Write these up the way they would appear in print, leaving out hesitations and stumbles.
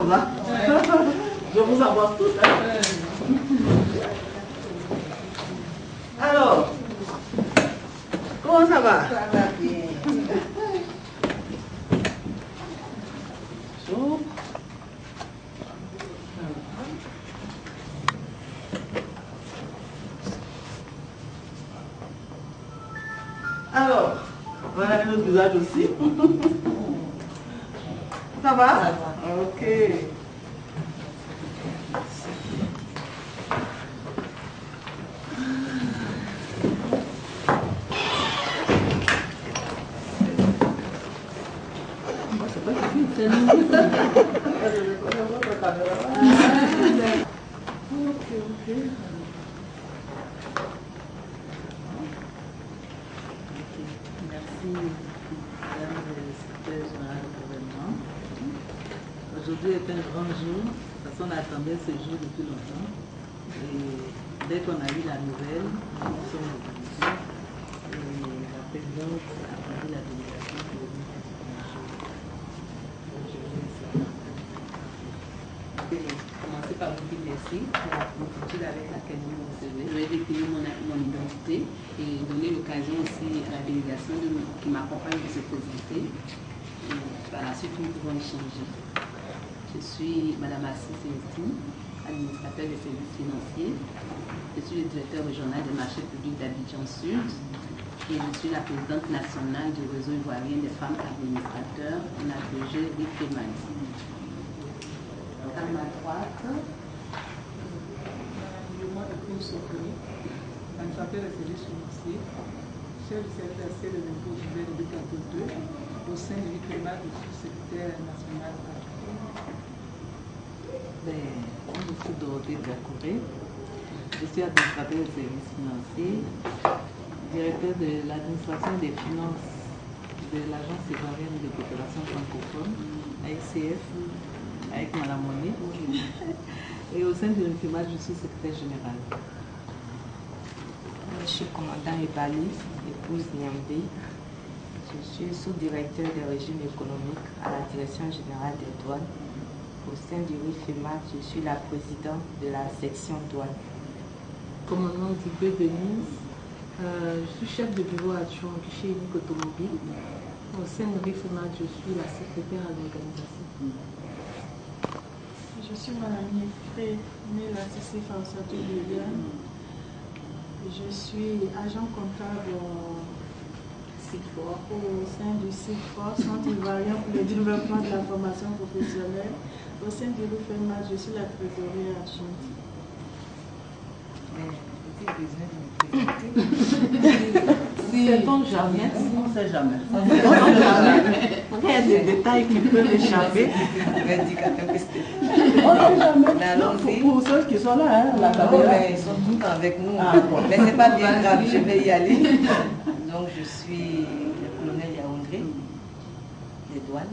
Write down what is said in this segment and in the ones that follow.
Je vous embrasse tous. Hein? Alors, comment ça va? Ça va bien. Bonjour. Alors, voilà notre visage aussi. Ça va? Ça va. Ok. C'est pas difficile, c'est nous. Ok. Merci, Madame le secrétaire général du gouvernement. Aujourd'hui est un grand jour, parce qu'on attendait ce jour depuis longtemps. Et dès qu'on a eu la nouvelle, nous sommes mobilisés. Et la présidente a pris la délégation pour venir faire ce grand jour. Je vais commencer par vous dire merci pour la promptitude avec laquelle vous me recevez. Je vais définir mon identité et donner l'occasion aussi à la délégation qui m'accompagne de se présenter. Et par la suite, nous pouvons échanger. Je suis Madame Assis Célestine, administrateur des services financiers. Je suis le directeur régional des marchés publics d'Abidjan Sud et je suis la présidente nationale du réseau ivoirien des femmes administrateurs, on a appelé RIFEMAD. À ma droite, administrateur des services financiers, chef du service d'accès des impôts depuis 2002, au sein du RIFEMAD, je suis secrétaire national. Je suis Dorothée Gakouré. Je suis administrateur des services financiers, directeur de l'administration des finances de l'Agence ivoirienne de coopération francophone, AICF, avec Madame Monet. Et au sein du RIFEMAD, je suis secrétaire général. Je suis commandant Ebali, épouse Niambe. Je suis sous-directeur des régimes économiques à la Direction générale des douanes. Au sein du RIFEMAD, je suis la présidente de la section douane. Commandant Dibé Denise, je suis chef de bureau adjoint du guichet unique automobile. Au sein du RIFEMAD, je suis la secrétaire à l'organisation. Je suis Madame Yefré, née la CC Farsato Liliane. Je suis agent comptable au sein du CIFOR, Centre ivoirien pour le développement de la formation professionnelle. Au sein du RIFEMAD, je suis la trésorière adjointe. Sait-on jamais? On ne sait jamais. Il y a des détails qui peuvent échapper. Pour ceux qui sont là, hein, la caméra. Ils sont tous avec nous. Ah, bon. Mais ce n'est pas bien grave, je vais y aller. Donc je suis le colonel Yaoundé, des douanes,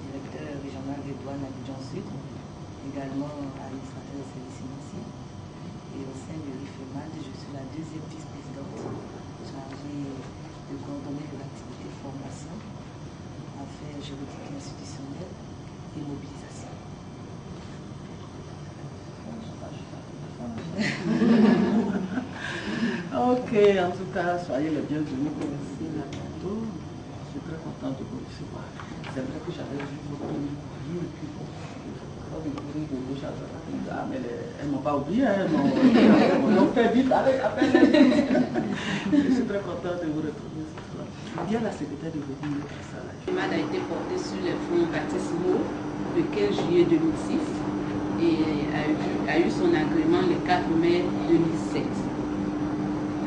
directeur régional des douanes à Abidjan Sud, également administrateur des services financiers. Et au sein du RIFEMAD, je suis la deuxième vice-présidente chargée de coordonner de l'activité formation, affaires juridiques et institutionnelles et mobilisation. Ok, en tout cas, soyez les bienvenus pour ici à bientôt. Je suis très contente de vous recevoir. C'est vrai que j'avais vu votre courrier et puis bon, le courrier de gauche à droite. Ah, mais elles ne m'ont pas oublié, hein, elles m'ont fait vite, allez, appelle-les. Je suis très contente de vous retrouver ce soir. Il y a la secrétaire de revenir à ça. Le RIFEMAD a été porté sur les fonds baptismaux le 15 juillet 2006 et a eu son agrément le 4 mai 2007.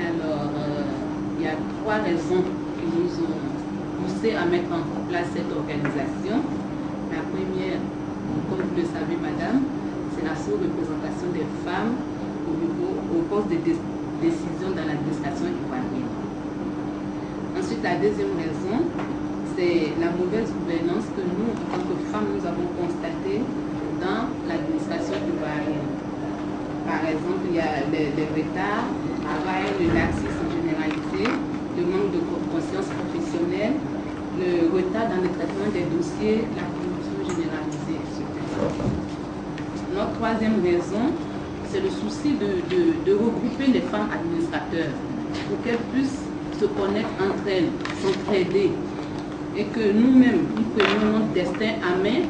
Alors, il y a trois raisons qui nous ont poussé à mettre en place cette organisation. La première, comme vous le savez, madame, c'est la sous-représentation des femmes au poste de décision dans l'administration ivoirienne. Ensuite, la deuxième raison, c'est la mauvaise gouvernance que nous, en tant que femmes, nous avons constatée dans l'administration ivoirienne. Par exemple, il y a les retards, le laxisme généralisé, le manque de conscience professionnelle, le retard dans le traitement des dossiers, la corruption généralisée, etc. troisième raison, c'est le souci de regrouper les femmes administrateurs pour qu'elles puissent se connaître entre elles, s'entraider, et que nous-mêmes, nous prenions notre destin à main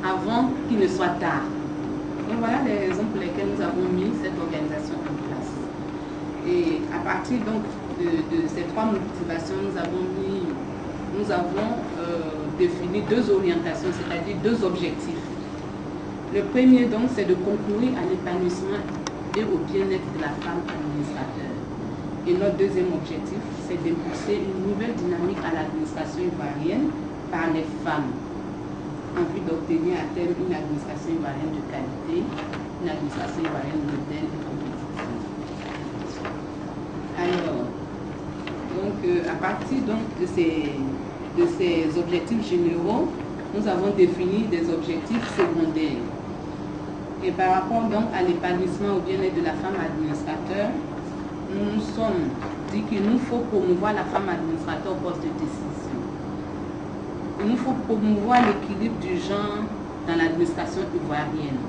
avant qu'il ne soit tard. Donc voilà les raisons pour lesquelles nous avons mis cette organisation en place. Et à partir donc de ces trois motivations, nous avons défini deux orientations, c'est-à-dire deux objectifs. Le premier donc, c'est de concourir à l'épanouissement et au bien-être de la femme administrateur. Et notre deuxième objectif, c'est d'impulser une nouvelle dynamique à l'administration ivoirienne par les femmes, en vue d'obtenir à terme une administration ivoirienne de qualité, une administration ivoirienne moderne et compétitive. Alors, donc, à partir donc, de ces objectifs généraux, nous avons défini des objectifs secondaires. Et par rapport donc à l'épanouissement au bien-être de la femme administrateur, nous nous sommes dit qu'il nous faut promouvoir la femme administrateur au poste de décision. Il nous faut promouvoir l'équilibre du genre dans l'administration ivoirienne.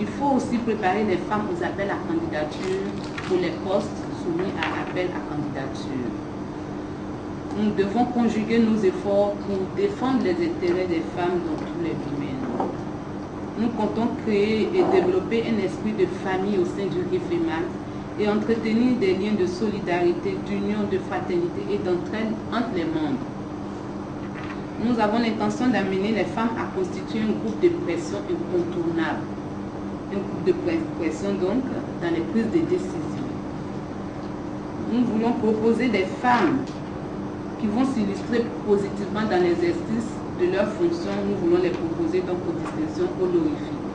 Il faut aussi préparer les femmes aux appels à candidature pour les postes soumis à appel à candidature. Nous devons conjuguer nos efforts pour défendre les intérêts des femmes dans tous les domaines. Nous comptons créer et développer un esprit de famille au sein du RIFEMAD et entretenir des liens de solidarité, d'union, de fraternité et d'entraide entre les membres. Nous avons l'intention d'amener les femmes à constituer un groupe de pression incontournable, un groupe de pression donc dans les prises de décision. Nous voulons proposer des femmes qui vont s'illustrer positivement dans l'exercice de leurs fonctions. Nous voulons les proposer donc aux distinctions honorifiques.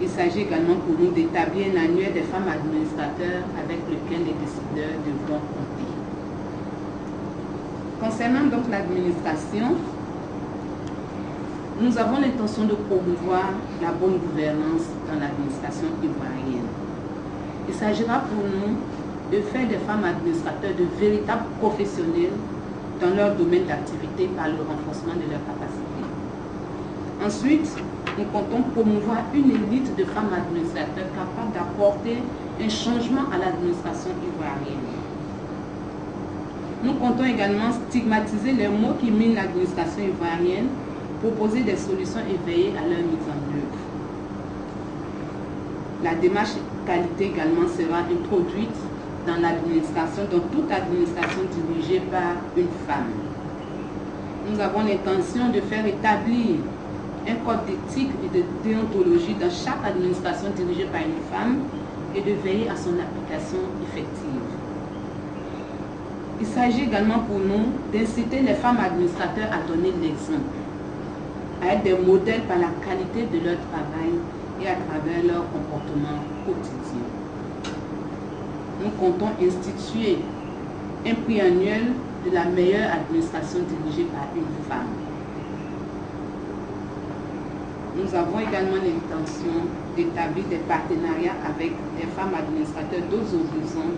Il s'agit également pour nous d'établir un annuaire des femmes administrateurs avec lequel les décideurs devront compter. Concernant donc l'administration, nous avons l'intention de promouvoir la bonne gouvernance dans l'administration ivoirienne. Il s'agira pour nous de faire des femmes administrateurs de véritables professionnels dans leur domaine d'activité par le renforcement de leurs capacités. Ensuite, nous comptons promouvoir une élite de femmes administrateurs capables d'apporter un changement à l'administration ivoirienne. Nous comptons également stigmatiser les maux qui minent l'administration ivoirienne, proposer des solutions et veiller à leur mise en œuvre. La démarche qualité également sera introduite dans l'administration, dans toute administration dirigée par une femme. Nous avons l'intention de faire établir un code d'éthique et de déontologie dans chaque administration dirigée par une femme et de veiller à son application effective. Il s'agit également pour nous d'inciter les femmes administrateurs à donner l'exemple, à être des modèles par la qualité de leur travail et à travers leur comportement quotidien. Nous comptons instituer un prix annuel de la meilleure administration dirigée par une femme. Nous avons également l'intention d'établir des partenariats avec des femmes administrateurs d'autres horizons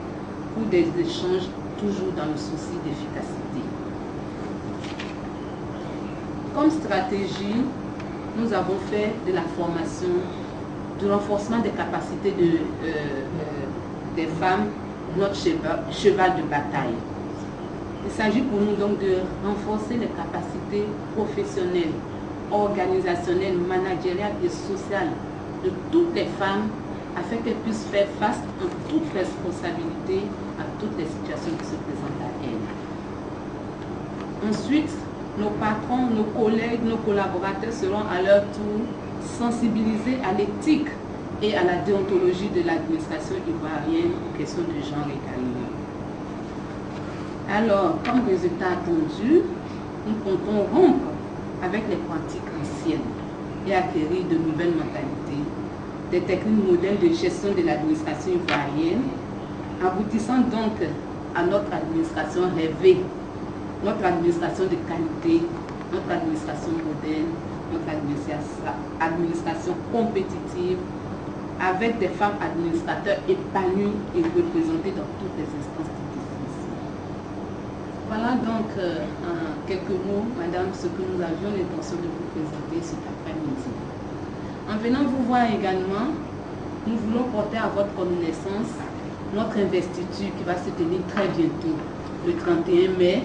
pour des échanges toujours dans le souci d'efficacité. Comme stratégie, nous avons fait de la formation, du renforcement des capacités des femmes, notre cheval de bataille. Il s'agit pour nous donc de renforcer les capacités professionnelles, organisationnelles, managériales et sociales de toutes les femmes afin qu'elles puissent faire face en toute responsabilité à toutes les situations qui se présentent à elles. Ensuite, nos patrons, nos collègues, nos collaborateurs seront à leur tour sensibilisés à l'éthique et à la déontologie de l'administration ivoirienne aux questions de genre également. Alors, comme résultat attendu, nous comptons rompre avec les pratiques anciennes et acquérir de nouvelles mentalités, des techniques modernes de gestion de l'administration ivoirienne, aboutissant donc à notre administration rêvée, notre administration de qualité, notre administration moderne, notre administration compétitive, avec des femmes administrateurs épanouies et représentées dans toutes les instances du décision. Voilà donc en quelques mots, madame, ce que nous avions l'intention de vous présenter cet après-midi. venant vous voir également, nous voulons porter à votre connaissance notre investiture qui va se tenir très bientôt, le 31 mai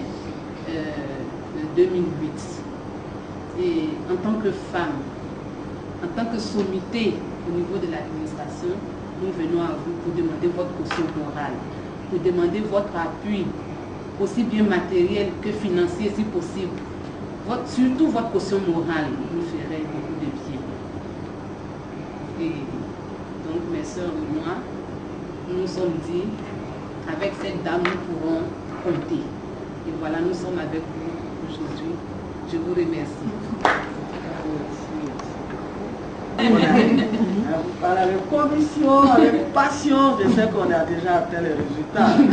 2008. Et en tant que femme, en tant que sommité au niveau de l'administration, nous venons à vous pour demander votre caution morale, pour demander votre appui, aussi bien matériel que financier si possible. Surtout votre caution morale nous ferait beaucoup de bien. Et donc mes soeurs et moi, nous nous sommes dit, avec cette dame, nous pourrons compter. Et voilà, nous sommes avec vous aujourd'hui. Je vous remercie. Vous parlez avec conviction, avec passion. Je sais qu'on a déjà atteint les résultats. En tout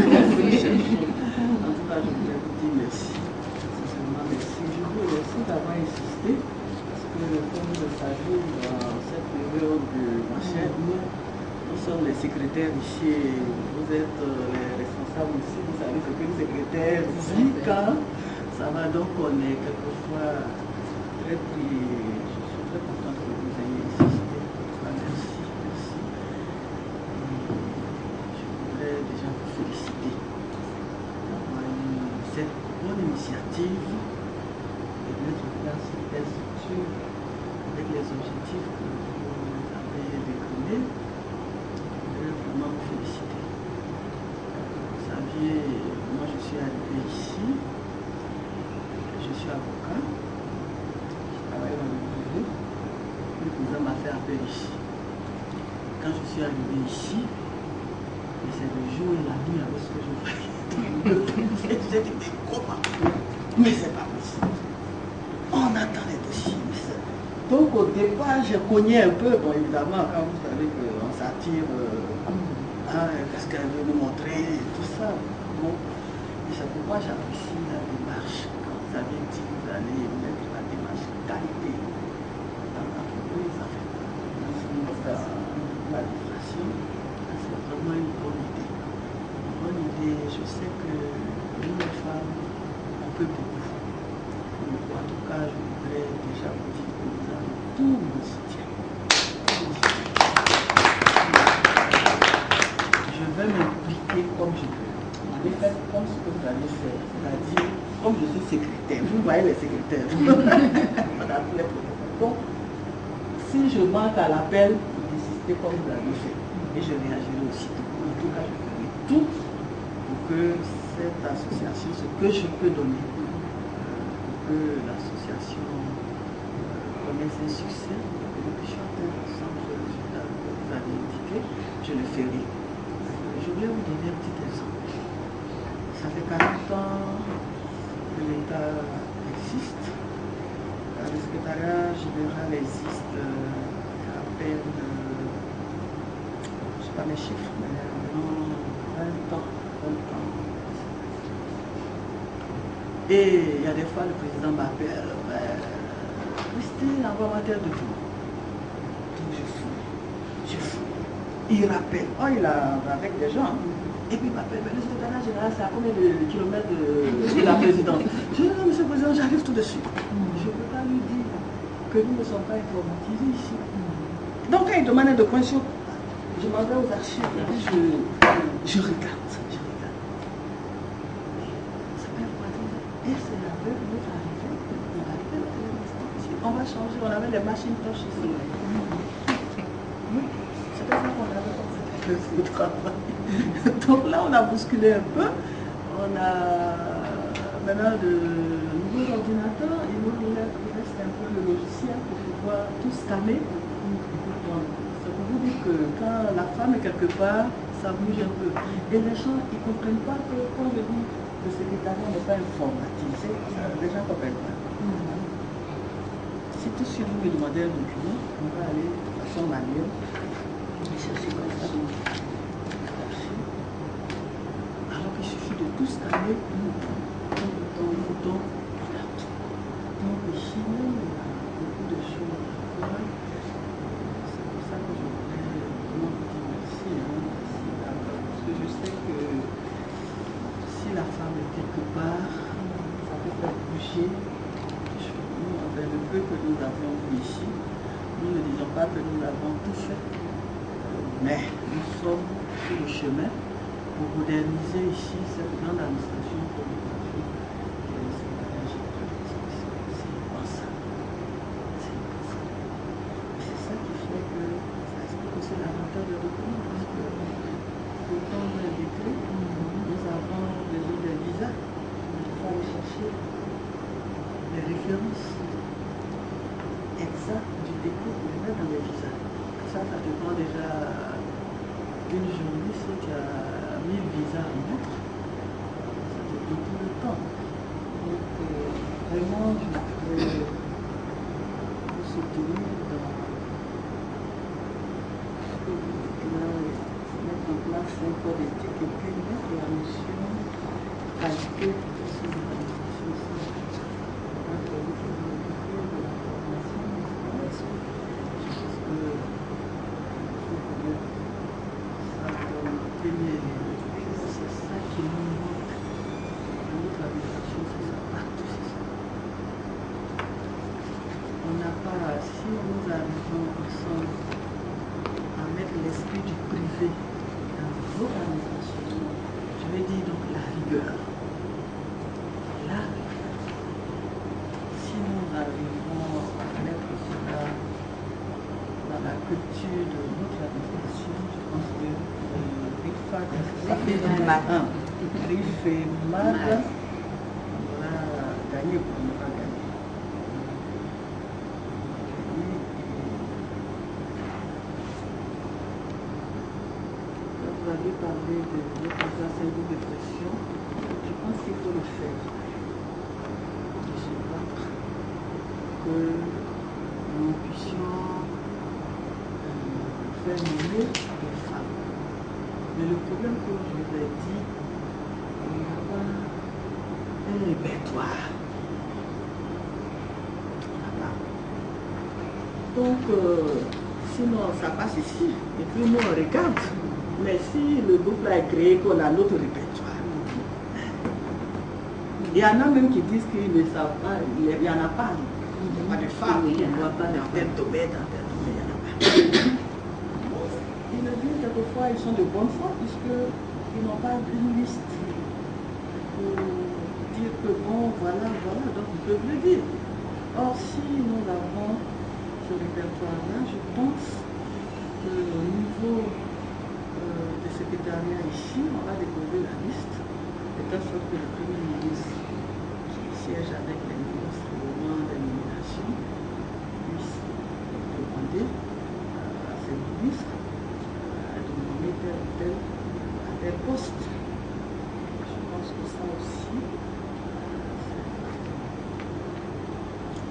cas, je voulais vous dire merci. Sincèrement, merci. Je vous remercie d'avoir insisté. Parce que, comme vous le savez, dans cette période de machin, nous sommes les secrétaires ici. Vous êtes les responsables ici. Vous savez ce que les secrétaires disent quand ça va. Donc, on est quelquefois très pris. Je suis très contente que vous ayez insisté. Merci, merci. Je voudrais déjà vous féliciter d'avoir eu cette bonne initiative de mettre en place cette structure avec les objectifs que vous avez déclinés. Je voudrais vraiment vous féliciter. Vous saviez, moi je suis arrivé ici, je suis avocat, je travaille dans le privé, le président m'a fait appel ici. Quand je suis arrivé ici, et c'est le jour et la nuit avec ce que je fais. J'ai dit, mais comment? Mais c'est pas possible. On attend les dossiers. Donc au départ, j'ai cogné un peu. Bon, évidemment, quand vous savez qu'on s'attire, qu'est-ce qu'elle veut nous montrer, tout ça. Bon, et c'est pourquoi j'apprécie la démarche. Quand vous avez dit que vous allez mettre la démarche qualité dans l'entreprise, ça fait l'administration, c'est vraiment une bonne idée. Une bonne idée. Je sais que nous, les femmes, on peut beaucoup. En tout cas, je voudrais déjà vous dire que vous avez tout mon soutien. Je vais m'impliquer comme je peux. Je vais faire comme ce que vous allez faire. C'est-à-dire, comme je suis secrétaire, vous voyez les secrétaires. On a tous les problèmes. Donc, si je manque à l'appel, vous décidez comme vous l'avez fait. Et je réagirai aussitôt. En tout cas, je ferai tout pour que cette association, ce que je peux donner, que l'association connaisse un succès, que nous puissions atteindre ensemble le résultat que vous avez indiqué, je le ferai. Je voulais vous donner un petit exemple. Ça fait 40 ans que l'État existe. Le secrétariat général existe à peine, je ne sais pas mes chiffres, mais environ 20 ans. Et il y a des fois, le président m'appelle, Christine, envoie-moi tel document. Donc je fous. Il rappelle, il a avec des gens. Et puis il m'appelle, le secrétariat général, c'est à combien de kilomètres de la présidence? Je dis, non, monsieur le président, j'arrive tout de suite. Je ne peux pas lui dire que nous ne sommes pas informatisés ici. Donc quand il demande un document, je m'en vais aux archives, et puis je regarde. Et c'est avec notre arrivée, on va changer, on avait les machines touch ici. Oui, c'est pas ça qu'on avait fait le travail. Donc là, on a bousculé un peu. On a maintenant de nouveaux ordinateurs. Il nous reste un peu le logiciel pour pouvoir tout scanner. C'est pour vous dire que quand la femme est quelque part, ça bouge un peu. Et les gens, ils ne comprennent pas que quand je dis le secrétariat n'est pas informatisé, les gens ne comprennent pas. Si tout de suite vous me demandez un document, on va aller de façon manuelle chercher comme ça. Alors qu'il suffit de tout scanner, photo. Donc ici, il y a beaucoup de choses à faire. C'est pour ça que je voulais vraiment vous dire merci. Parce que je sais que si la femme est quelque part, ça peut faire bouger. Nous, enfin, le peu que nous avons vu ici, nous ne disons pas que nous l'avons tout fait, mais nous sommes sur le chemin pour moderniser ici cette grande administration pornographique. C'est ça qui fait que ça explique aussi l'avantage de document, parce que pour prendre un décret, nous avons besoin de visa. Il faut aller chercher les références exactes du décret pour les mettre dans les visas. Ça te prend déjà une journée si tu as 1000 visas à mettre. Ça te prend tout le temps. Donc, vraiment, je voudrais vous soutenir dans mettre en place un code éthique et puis mettre la notion qualité sur l'administration. C'est ça qui nous manque dans notre administration, c'est ça, partout, c'est ça. On n'a pas, si nous arrivons ensemble à mettre l'esprit du privé dans votre administration, je vais dire donc la rigueur. Là, si nous arrivons à mettre cela dans la culture de notre administration, je pense que Rifemad, on a gagné pour ne pas gagner. Vous avez parlé de votre syndrome de pression. Je pense qu'il faut le faire. De se battre que nous puissions faire nommer les femmes. Mais le problème, comme je vous ai dit, il n'y a pas un répertoire. On n'a pas. Donc, sinon, ça passe ici. Et puis nous, on regarde. Mais si le groupe là est créé, qu'on a notre répertoire. Il y en a même qui disent qu'ils ne savent pas, il n'y en a pas. Il n'y a pas de femmes, il n'y a pas de tel domaine, dans tel domaine, il n'y en a pas. Ils le disent quelquefois, ils sont de bonne foi, puisqu'ils n'ont pas une liste pour dire que bon, voilà, donc ils peuvent le dire. Or, si nous avons ce répertoire-là, je pense que au niveau du secrétariat ici, on va déposer la liste, de telle sorte que le Premier ministre qui siège avec les ministres au moment des nominations puisse demander à ces ministres de nommer tel ou tel à tel poste. Je pense que ça aussi,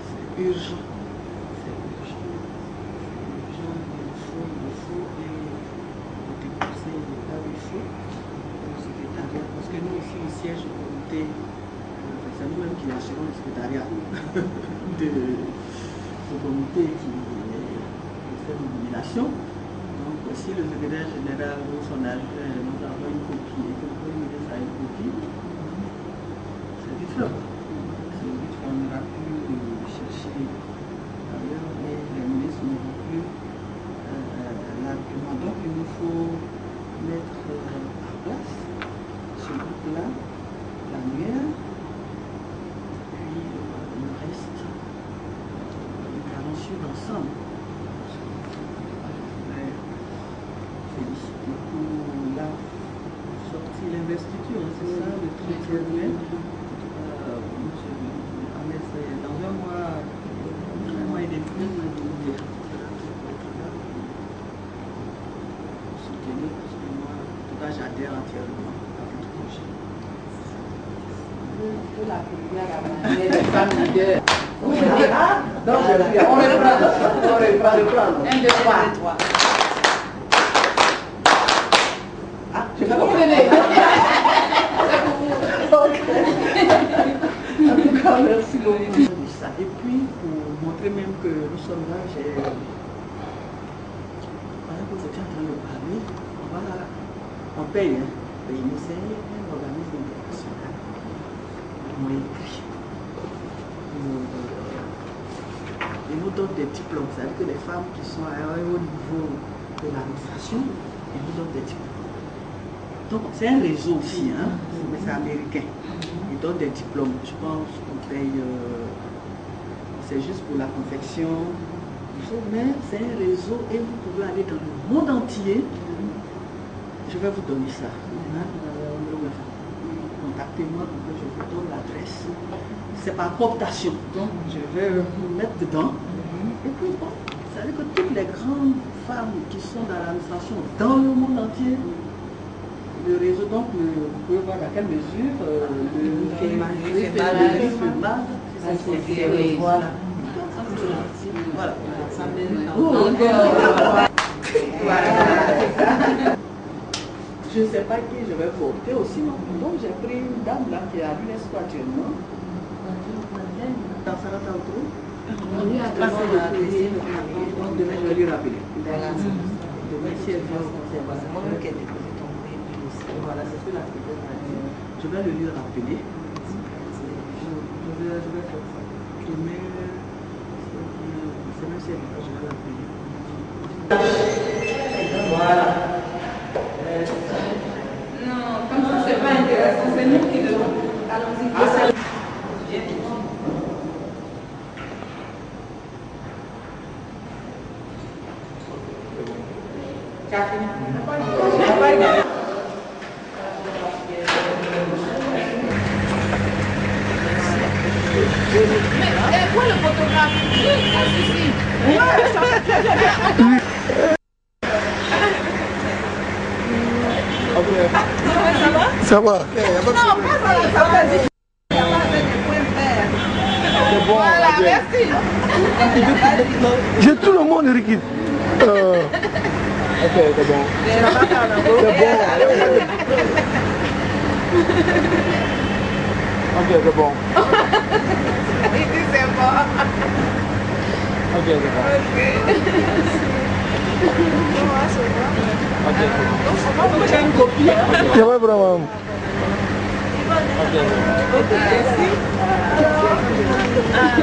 c'est urgent. C'est urgent. Il faut déposer là où il faut au secrétariat. Parce que nous aussi, au siège du comité, c'est nous-mêmes qui assurons le secrétariat du comité qui fait une nomination. Donc, si le secrétaire général ou son adjoint nous envoie une copie et que le Premier ministre a une copie, c'est différent. C'est vite qu'on n'aura plus chercher ailleurs et les ministres n'auront plus l'argument. Donc, il nous faut mettre en place ce groupe-là, l'annuaire, puis le reste, nous allons suivre ensemble. Félicité pour la sortie, l'investiture, c'est ça, le 31 mai. Dans un mois et demi, soutenir, parce que moi, en tout cas, j'adhère entièrement à votre projet. De la première à la manière des femmes leaders. Donc, on reprend. 1, 2, 3. Je vais reprendre. En tout cas, merci beaucoup de ça. Et puis, pour montrer même que nous sommes là, pendant que vous étiez en train de parler, on paye, hein. C'est un organisme international. Ils m'ont écrit. Et nous vous donne des diplômes. C'est-à-dire que les femmes qui sont à un haut niveau de l'administration, ils vous donnent des diplômes. Donc c'est un réseau aussi, hein, mais c'est américain. Ils donnent des diplômes. Je pense qu'on paye, c'est juste pour la confection. Mais c'est un réseau et vous pouvez aller dans le monde entier. Je vais vous donner ça. Contactez-moi pour que je vous donne l'adresse. C'est par cooptation. Donc je vais vous mettre dedans. Et puis bon, ça veut dire que toutes les grandes femmes qui sont dans l'administration dans le monde entier, le réseau, donc vous pouvez voir dans quelle mesure le FEMAD, voilà. Voilà. Je ne sais pas qui je vais voter aussi. Donc j'ai pris une dame là qui est à l'UNESCO actuellement. Dans Sarata Outro. On lui a passé le plaisir. Donc demain je vais lui rappeler. Demain si elle vient au conseil, voilà, c'est ce que la secrétaire m'a dit. Je vais le lui rappeler. Je vais faire ça. Demain, c'est même si elle vient, je vais l'appeler. Voilà. Non, comme ça, c'est pas intéressant. C'est nous qui devons. Allons-y. Mais où est le photographe? Ça va? Voilà, merci. J'ai tout le monde, Ricky. Ok, c'est bon. C'est bon. Ok, c'est bon. C'est bon. Ok, c'est bon. Ok, c'est bon. Il y a pas vraiment.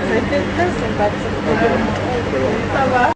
C'était très sympathique. Ça va?